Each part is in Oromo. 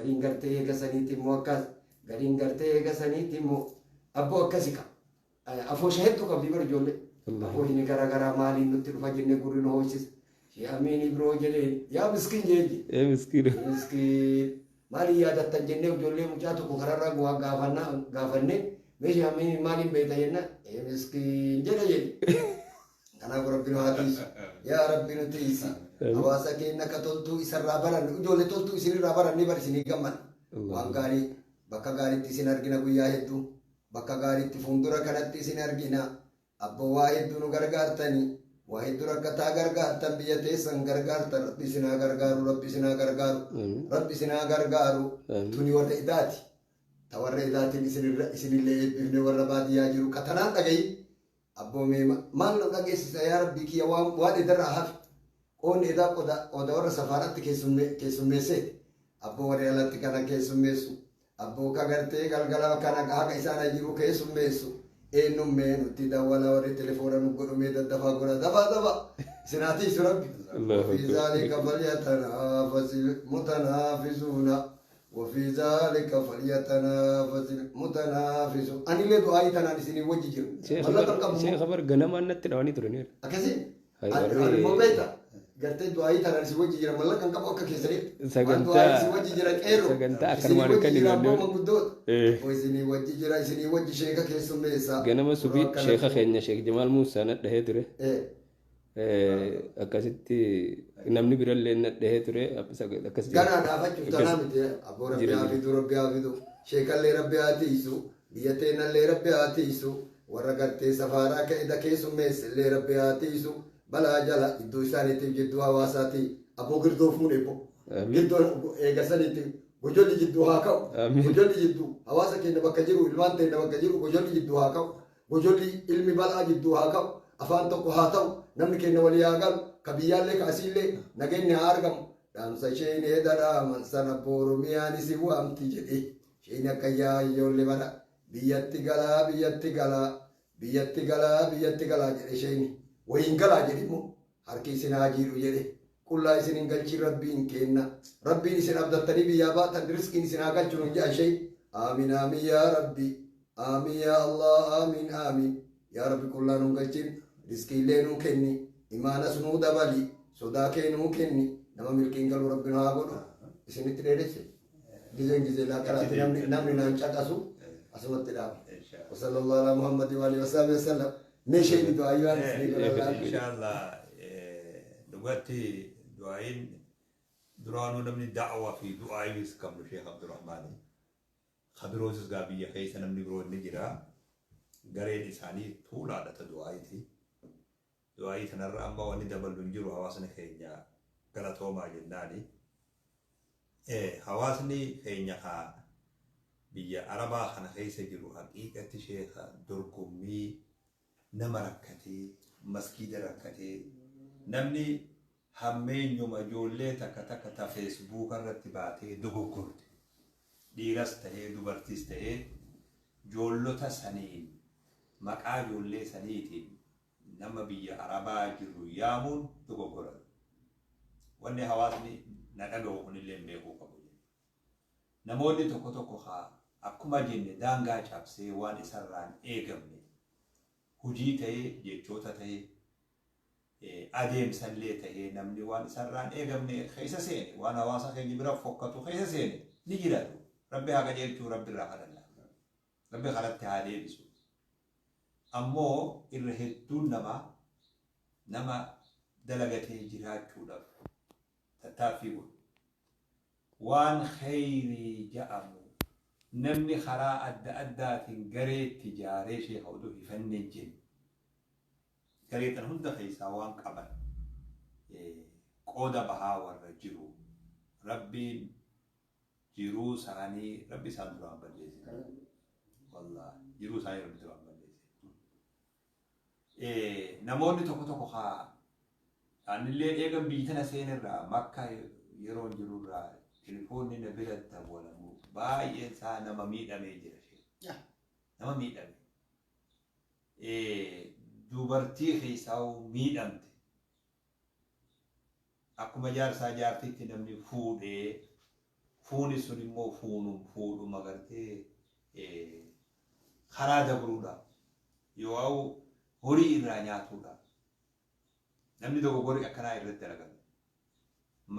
gariin gartee eega saniitti immoo akkas gariin gartee eega saniitti immoo abboo akkasi qaba. Afoosha hedduu qabdi bara ijoollee. Afoosni garaagaraa maaliin nutti dhufa jennee gurri nu hoosisa. Shee Amiin Ibiroo jedhee yaa miskiin jeeji. Miskiin. Miskiin maaliin yaadattan jennee ijoollee mucaa tokko kararraa bu'aa gaafannee meeshii Amiin maaliin beekta jenna miskiin jedha jedhi. Kanaaf Rabbi nu haa tiisu. Yaa Rabbi nu tiisi. Hawaasa keenya akka toltuu isarraa barannu ijoollee toltuu isinirraa barannee bar isinii gamman. Waan gaarii bakka gaariitti isin argina guyyaa hedduu. Bakka gaariitti fuuldura kanatti isin argina. Abboo waa hedduu nu gargaartanii. Waa hedduu rakkataa gargaartan biyya teessan gargaartan Rabbi isinaa gargaaru Rabbi isinaa gargaaru. Rabbi isinaa gargaaru. Tuni warra idaati. Ta warra idaatiin isinillee eebbifne warra baadiyyaa jiru. Katanaan dhagayi. Abboo meema maal nu dhageessisa yaa Rabbi kiyya waan idarraa hafi. Qoonni edaa oda warra safaaratti keessummeesseeti. Abboo warri alatti kana keessummeessu. Abboo kagartee galgala kana haqa isaana jiru keessummeessu. Eenyummee nutti dawwala warri telefoona nu godhumee daddafaa godha dafaa sinaatii su Rabbi. Wafii zaalika falyatanaafasil mutanaafisuuna. وفي ذلك فليتنافس المتنافسون أنا اللي دعائي تنافسني وجه جرو شيء خبر غنم أن تدعوني ترنير أكسي أنا ما بيتا قلت دعائي تنافسني وجه جرو ملا كان كم أوكا كيسري دعائي وجه جرو كيرو سجنتا أكرمان كني ويسني وجه جرو يسني وجه شيخ كيسوم بيسا غنم سبي شيخ خينيا شيخ جمال موسى نده ترى akkasitti namni birallee nadhee ture akkasitti ganaa dhaafachuuf tanaa miti abboo rabbi haafidu sheekallee rabbi haatiisu biyya teenallee rabbi haatiisu warra gartee safaaraa ka'ida keessummeessillee rabbi haatiisu balaa jala iddoo isaaniitiif jidduu hawaasaati abboo girdoo fuudheebbo girdoo eegasaniiti gojolli jidduu haa ka'u gojolli jidduu hawaasa keenya bakka jiru ilmaan teenya bakka jiru gojolli jidduu haa ka'u gojolli ilmi bal'aa jidduu haa ka'u afaan tokko haa ta'u namni keenya walii haa galu ka biyyaallee ka asiillee nageenyi haa argamu dhaamsa isheen eedadhaaman sana booromiyaan isi waamti jedhe isheen akka ijoollee bara biyyatti galaa jedhe isheen wayiin galaa jedhimu harki isin haa jiru jedhe qullaa isin hin galchiin rabbiin kenna rabbiin isin abdattanii biyyaa baatan riskiin isin haa galchuun hin jedha isheen aamin aamin yaa rabbi aamin yaa Allah aamin yaa rabbi qullaa nun galchiin riskiillee nuu kenni imaanas nuu dabali sodaa kee nuu kenni nama milkiin galu rabbi haa godhu isinitti dheedesse gizeen laaqaraatti namni naan caqasu asumatti dhaabu wasallallahu ala muhammadi wa alihi wasahbihi wasallam meeshee du'aayyaan inshallah dhugatti du'aayin duraanuu namni da'awaa fi du'aayyis qabnu Sheekh Abdurrahmaan khabiroosis gaabiyya keessa namni biroo ni jira gareen isaanii tuulaadha du'aayitii du'aayii kanarra amma wanni dabalu hin jiru hawaasni keenya galatoomaa jennaani hawaasni keenya haa biyya arabaa kana keessa jiru haqiiqatti sheekha dorgommii nama rakkatee maskiida rakkatee namni hammeenyuma ijoollee takka ta feesbuuk irratti baatee dogoggorte dhiiras tahee dubartiis tahee ijoollota saniin maqaa ijoollee saniitiin nama biyya arabaa jiru yaamuun dogoggora wanni hawaasni na dhaga'u kunillee beekuu qabu namoonni tokko haa akkuma jenne daangaa cabsee waan isarraan eegamne hujii ta'ee jechoota ta'ee adeemsallee ta'ee namni waan isarraan eegamne keessa seene waan hawaasa keenya bira fokkatu keessa seene ni jiraatu rabbi haa qajeelchuu rabbi irraa kadhalla rabbi kanatti haa deebisu ammoo irra hedduun nama dalagatee jiraachuudhaaf tattaaffii godhu waan khayrii ja'amu namni karaa adda addaatiin gareetti ijaaree sheekha oduu hifannee jennu gareetan hunda keessaa waan qaban qooda bahaa warra jiru rabbiin jiruu isaanii rabbi isaan duraan balleessine wallaahi jiruu isaanii rabbi duraan namoonni tokko haa anillee eegan biyyi tana seenirraa makka yeroo jirurraa telefoonni na biratti walamu baay'een isaa nama miidhamee jira nama miidhame dubartii keessaa miidhamte akkuma jaarsaa jaartiitti namni fuuni sun immoo fuudhuma gartee karaa dabruudha yoo horii irraa nyaatuudha namni dogoggorri akkanaa irratti dalagame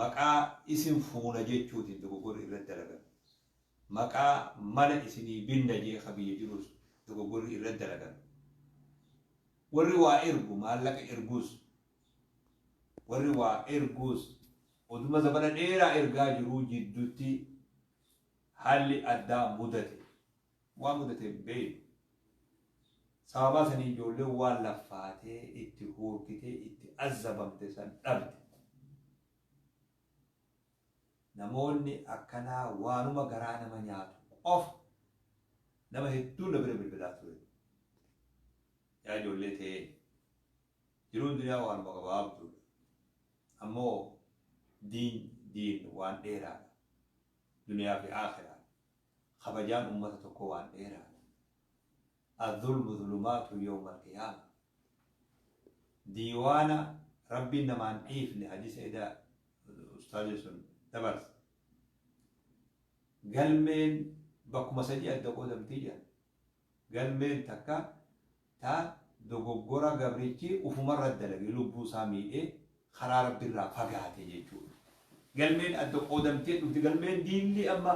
maqaa isin fuuna jechuutiin dogoggorri irratti dalagame maqaa mana isinii binna jee kabiyya jirus dogoggorri irratti dalagame warri waa ergu maallaqa erguus warri waa erguus oduma zabana dheeraa ergaa jiruu jidduutti haalli addaa mudate waan mudate beeku sababa sanii ijoollee waan laffaatee itti hurkitee itti azzabamte san dhabde namoonni akkanaa waanuma garaa nama nyaatu of nama hedduu na bira bilbilaa ture yaa ijoollee ta'ee jiruun duniyaa waanuma gabaabduudha ammoo diin waan dheeraadha duniyaa fi aakhiraa kabajaan ummata tokko waan dheeraadha الظلم ظلمات يوم القيامة ديوانا ربي نمان عيف لحديث إذا أستاذ سن تبرس قلمين بكو مسجي أدقو دمتيجا قلمين تكا تا دوغورا قبريتي وفو مرة دلقي لبو سامي إيه خرار برا فقاتي جيجول قلمين أدقو دمتيجا قلمين دين لي أما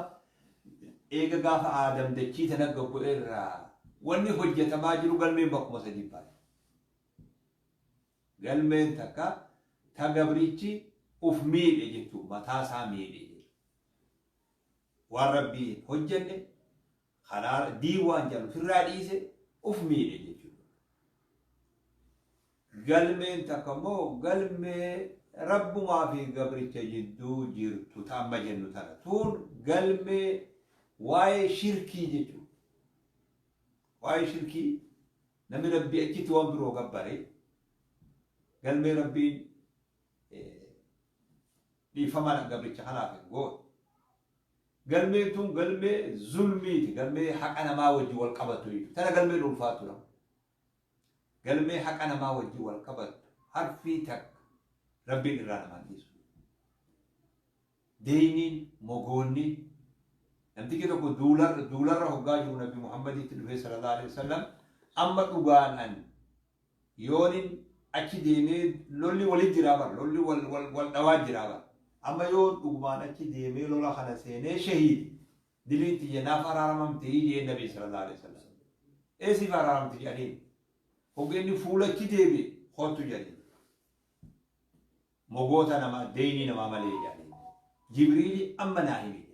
إيقا قافا آدم دكي تنقبو إرا wanni hojjetamaa jiru galmeen bakkuma sadii baay'ee galmeen takka ta gabrichi uf miidhe jechuudha mataa isaa miidhe waan rabbii hojjenne karaa diiwaan jedhu firraa dhiise uf miidhe jechuudha galmeen takka immoo galmee rabbumaa fi gabricha jidduu jirtu ta amma jennu tana tun galmee waa'ee shirkii jechuudha واي شركي نمي ربي أكيد وامبرو قبري قال مي ربي لي فما قبري تخلافي قول قال مي تون قال مي ظلمي قال مي حق أنا ما وجه والقبط يجو ترى قال مي الفاتورة قال مي حق أنا ما وجه والقبط حرفي تك ربي إرانا ما نيسو دينين مغوني nanti kita ko dolar hoggaaju nabi muhammad sallallahu alaihi wasallam amma dugaan yonin achi deeme lolli wali jirabar lolli wal dawa jirabar amma yon dugaan achi deeme lola khana sene shahid diliti ya nafararamam ti nabi sallallahu alaihi wasallam esi fararam ti ali hogeni fula ki deebe khotu jali mogota nama deini nama male jali jibrili amma nahimi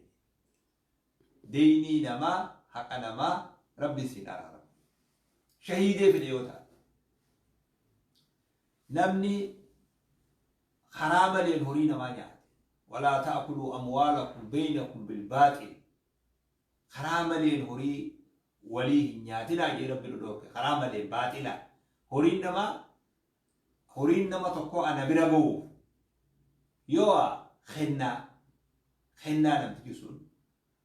ديني نما حق نما ربي سينار شهيدي في اليوتا نمني حرام للهوري نما نعت ولا تأكلوا أموالكم بينكم بالباطل حرام للهوري وليه نعتنا جي ربي لدوك حرام للباطل هوري نما تقو أنا برغو يوا خنا نمتجسون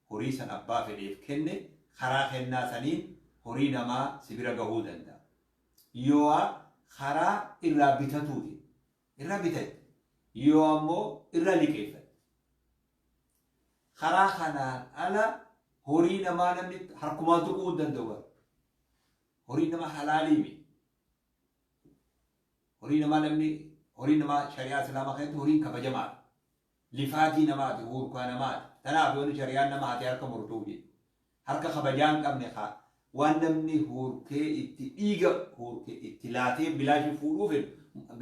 horii san abbaa fedheef kenne karaa kennaa saniin horii namaa sibira gahuu danda'a. Yoo karaa irraa bitatuuti irraa bitate yoo ammoo irraa liqeeffate. Karaa kanaan ala horii namaa namni harkumaan tuquu danda'u. Horii namaa halaaliimi. Horii namaa shari'aa islaamaa keessatti horiin kabajamaadha. Lifaatii namaati, hurkaa namaati. تناف يقول شريان ما هتيارك مرتوبي هرك خبجان كم نخا وانمني هوركي إيجا هوركي اتلاتي بلاش فوروفين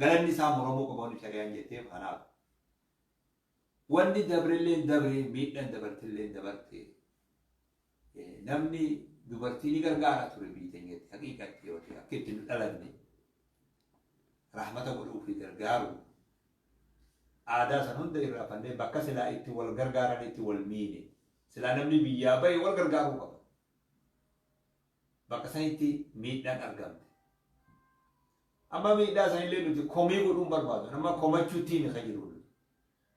قالني سام رمو كمان شريان جتيم خناب واني دبرين ميتن دبرتلين دبرتي نمني دبرتيني كرجارة تري بيتين حقيقة تيوتي أكيد تلالني رحمة الله في درجارو ada sanun dari rapande bakka sila itu wal gargaran itu wal mini sila namni biya bay wal gargaru ka bakka san itu meet dan argam amma meet da san le luti komi go dum barbado amma koma chuti ni khajiru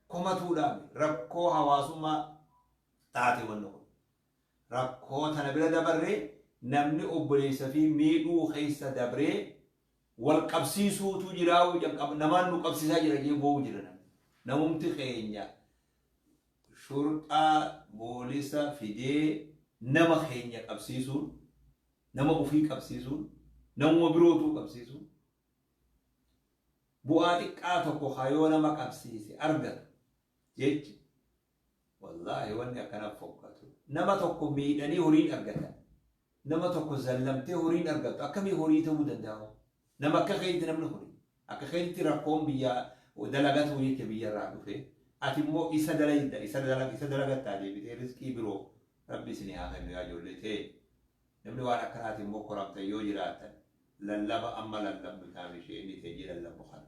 koma tuda rakko hawasuma taate wonno rakko tanabila dabarre namni obbolesa fi meedu khaysa dabre wal qabsisu tu jirawu naman nu qabsisa jira je bo jira namumti khenya شرطة بوليسا فيدي نما خينيا قبسيسون نما أفيق قبسيسون نما بروتو قبسيسون بوادك آتوكو خيونا ما قبسيسي أرغل جيج والله واني أكنا فوقاتو نما توكو ميداني هورين أرغل نما توكو زلمتي هورين أرغل أكمي هوريتو مدنداو نما كخيت نمن هورين أكخيت رقوم بيا ودلغات هوريك بيا رادو فيه أتمو إسا دلغات تالي بيتي رزقي برو ربي سني آخر يا جولتي نمني وانا كراتي مو قرامت يوجي راتا للبا أما للبا بكامي شيء تيجي للبا خان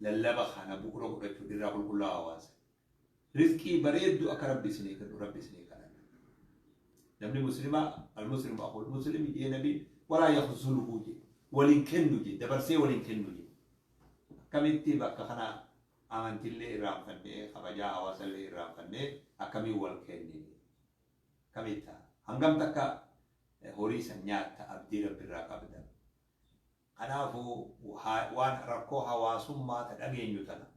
للبا خانا بكرو قرأتو دي رابل كل آواز رزقي بريد دو أكا ربي سني كان ربي سني كان نمني المسلم أقول المسلم يجي نبي ولا يخزله جي ولين كنو جي دبرسي ولين كنو جي كميتي بكا خانا أمانتي اللي إرام فني خبجا أواز اللي إرام فني أكمي والكني كميتا هنگم تكا هوري سنيات أبدي رب الرقابة أنا فو وان ركو حواسم ما تدعين يتنا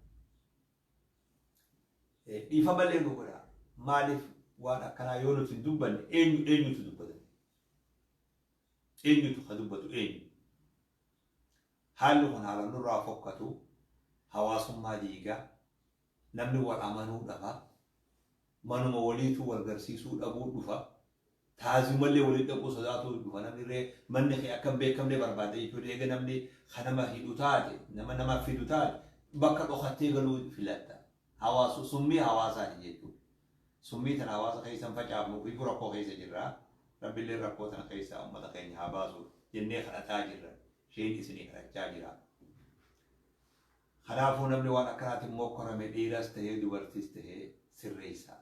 إفهم اللي نقوله مالف وانا كنا يونو تدوبن إني تدوبن إني تخدوبتو إني حالو هنا على نور فوقتو حواسم ما ديجا نمني والأمانو دفا منو موليتو والغرسيسو أبو دفا تازم اللي ولد أبو صداتو دفا نمني من خي أكم بكم لي بربادة يقول إيه نمني خنما هيدو تاج نما في دو تاج بكر أختي غلو فيلاتا حواسو سمي حواسا هيجتو سمي تنا حواسا خيسا فجأة مو يقول ركو خيسا جرا رب اللي ركو تنا خيسا أمة خيني حباسو جنة خنا تاجرا شيء إسني خنا تاجرا خلافو نمني وانا كراتي موكرا مديرس تهي دوبرتيس تهي سريسا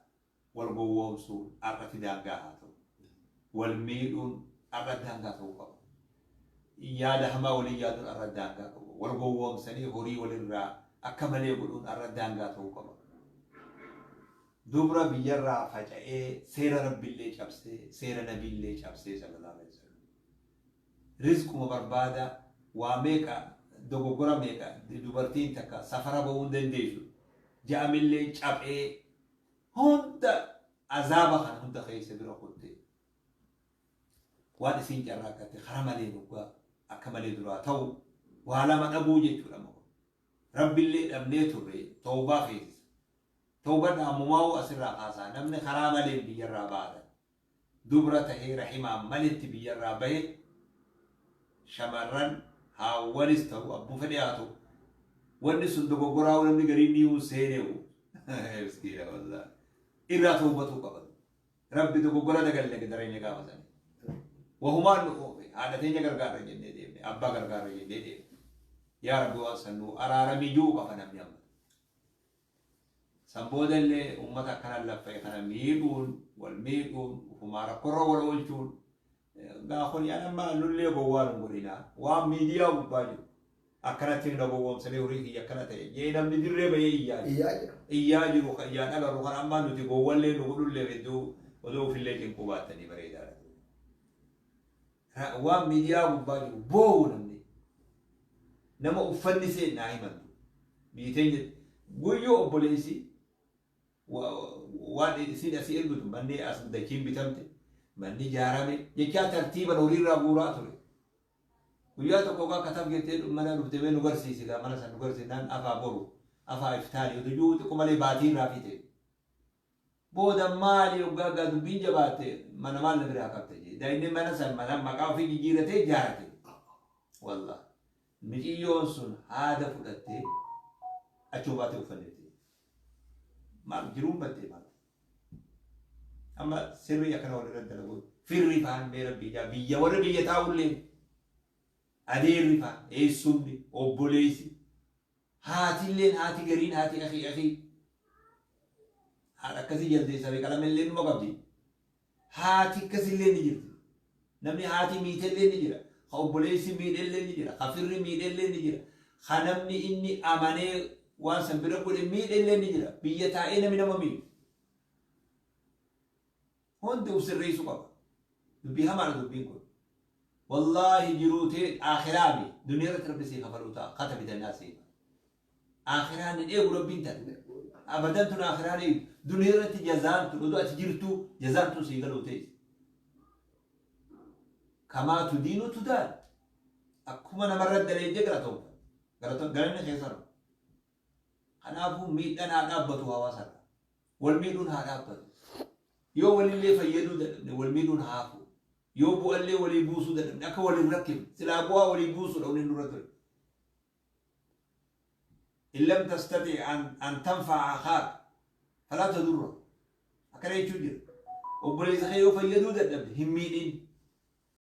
والقووم سول أرتي دانقاهاتو والميدون أرد دانقاتو قبو إيادا هما وليادون أرد دانقاتو والقووم سني هوري وللرا أكمل يقولون أرد دانقاتو قبو دبرا بيجرا فجأة سير رب اللي شابسي سير نبي اللي شابسي صلى الله عليه وسلم رزق مبربادا واميكا دوغورا ميكا دوبرتين تكا سفرا بوندن ديشو جامل چابئ هند عذاب خان هند خيس برا قلتي وان سين جراكتي خرمالي نوغا اكمالي درا تو وعلى من ابو جيتو لما رب اللي ابنيتو ري توبه خيس توبه نامو اسرا خاصا نمن خرمالي بيرا بعد دبرته رحمه ملت بيرا به شمرن هاوليس تو أبو فدياتو ونسون دغورا ونمني غرينيو سينيو مسكينة والله إرا توبتو قبل ربي دغورا دغلك دريني قامزاني وهما نقوم هذا تيجي غرغار جندي دي أبا غرغار جندي دي يا رب واسنو أرارمي جو قفنا ميام سبود اللي أمتا كان لفه كان ميدون والميدون وهما ركروا والولجون غاخون يعني ما لولي بوال مورينا وميديا وباجو أكنتين لبوام سليوري هي أكنت جينا من الدرب إياج روح إيانا روح أما نتي بوال لي نقول له بدو ودو في الليل كوباتني بريدا وميديا وباجو بو نمني نما أفنسي نايما بيتين بويو بوليسي وان سيد أسير بدو مني أصل دكين بتمتي مني جارامي يكيا ترتيبا نوري رابوراتوري ويا تقوى كتاب جت منا نبتدي نغرسي سيدا منا سنغرسي نان أفا برو أفا إفتالي وتجو تقوم على باتين رافيته بودا مالي وجاga دبين جباته منا مال نبرة كابتجي دايني منا سن منا مكافي جيرته جارته والله مجي يونسون هذا فلتة أشوفته فلتة ما جروم بتة ما أما سري أكنا ولا رد لقول في الرفان ميرا بيجا ورا بيجا تاولين أدير رفان إيه سوني أو بوليسي هاتي لين هاتي قرين هاتي أخي هذا كذي جلدي سبي كلام اللين ما قبضي هاتي كذي لين يجري نمني هاتي ميت لين يجري خو بوليسي ميت لين يجري خفير ميت لين يجري خنمني إني أمانة وانسان بركول ميت لين يجري بيجا تاين من أمامي هون دوس الرئيس وقف دبيها ما دبين كل والله جروتي آخرامي دنيا رتربي سيها فلوتا خطب الناس آخران إيه وربين تن أبدا تنا آخران دنيا جزان تلو أتجرتو جزان تسيقلو تيس كما تدين تدان أكما نمرد دليل قرأتهم قرأنا خيصر أنا أبو ميت أنا أبتو هواسر والميدون هذا أبتو يو ولي اللي فيدو ده والميدون هافو يو بو اللي ولي بوسو ده أكا ولي مركب سلابوا ولي بوسو لو نركب إن لم تستطع أن تنفع أخاك فلا تضره أكره يجوجر وبليز خيو فيدو ده هميدين